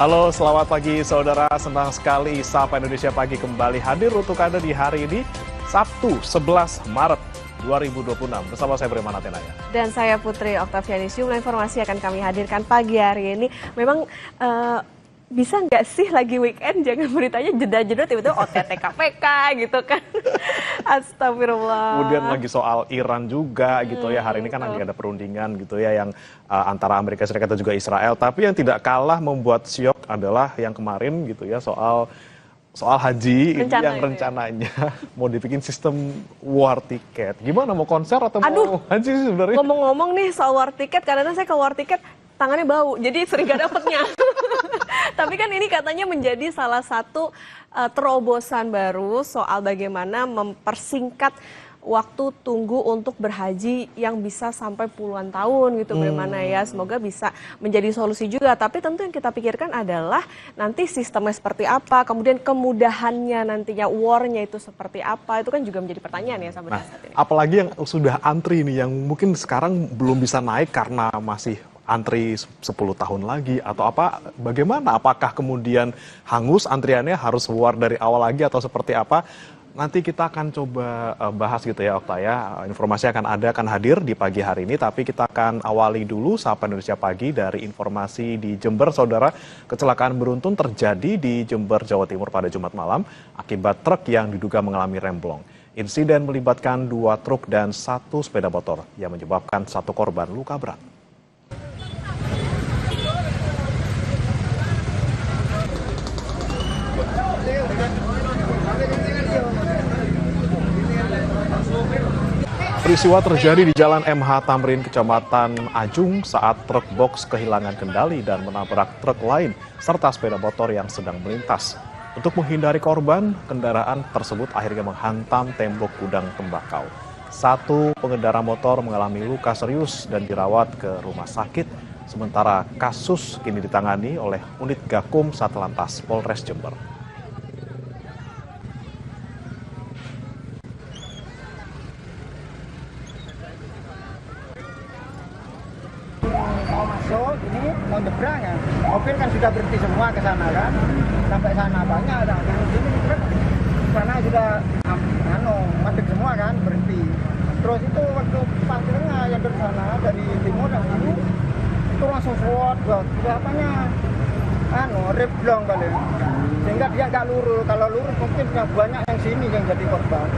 Halo, selamat pagi saudara. Senang sekali Sapa Indonesia Pagi kembali hadir untuk Anda di hari ini, Sabtu 11 Maret 2026. Bersama saya Breman Atenaya. Dan saya Putri Oktaviani. Jumlah informasi akan kami hadirkan pagi hari ini. Memang bisa nggak sih lagi weekend jangan beritanya jeda-jeda tiba-tiba OTT KPK gitu kan. Astagfirullah. Kemudian lagi soal Iran juga gitu ya. Hari ini kan lagi ada perundingan gitu ya yang antara Amerika Serikat dan juga Israel. Tapi yang tidak kalah membuat syok adalah yang kemarin gitu ya soal haji ini yang rencananya mau dibikin sistem war tiket. Gimana, mau konser atau mau haji sih sebenarnya? Ngomong-ngomong nih soal war tiket, kadang-kadang saya ke war tiket tangannya bau, jadi sering gak dapetnya. Tapi kan ini katanya menjadi salah satu terobosan baru soal bagaimana mempersingkat waktu tunggu untuk berhaji yang bisa sampai puluhan tahun gitu. Bagaimana ya, semoga bisa menjadi solusi juga. Tapi tentu yang kita pikirkan adalah nanti sistemnya seperti apa, kemudian kemudahannya nantinya, war-nya itu seperti apa, itu kan juga menjadi pertanyaan ya sampai saat ini. Apalagi yang sudah antri nih, yang mungkin sekarang belum bisa naik karena masih antri 10 tahun lagi atau apa, bagaimana? Apakah kemudian hangus antriannya, harus war dari awal lagi atau seperti apa? Nanti kita akan coba bahas gitu ya Okta ya. Informasi akan hadir di pagi hari ini, tapi kita akan awali dulu Sapa Indonesia Pagi dari informasi di Jember. Saudara, kecelakaan beruntun terjadi di Jember, Jawa Timur pada Jumat malam akibat truk yang diduga mengalami remblong. Insiden melibatkan 2 truk dan 1 sepeda motor yang menyebabkan 1 korban luka berat. Peristiwa terjadi di Jalan MH Tamrin, Kecamatan Ajung saat truk box kehilangan kendali dan menabrak truk lain serta sepeda motor yang sedang melintas. Untuk menghindari korban, kendaraan tersebut akhirnya menghantam tembok gudang tembakau. 1 pengendara motor mengalami luka serius dan dirawat ke rumah sakit, sementara kasus kini ditangani oleh unit Gakum Satlantas Polres Jember. Ini mau nyebrang ya, mobil kan sudah berhenti semua ke sana kan, sampai sana banyak ada yang sini truk sana sudah madep semua kan, berhenti. Terus itu waktu pas tengah yang dari sana dari timur dan sini itu langsung swot sudah apanya reblong kali, sehingga dia nggak lurus. Kalau lurus mungkin yang banyak yang sini yang jadi korban.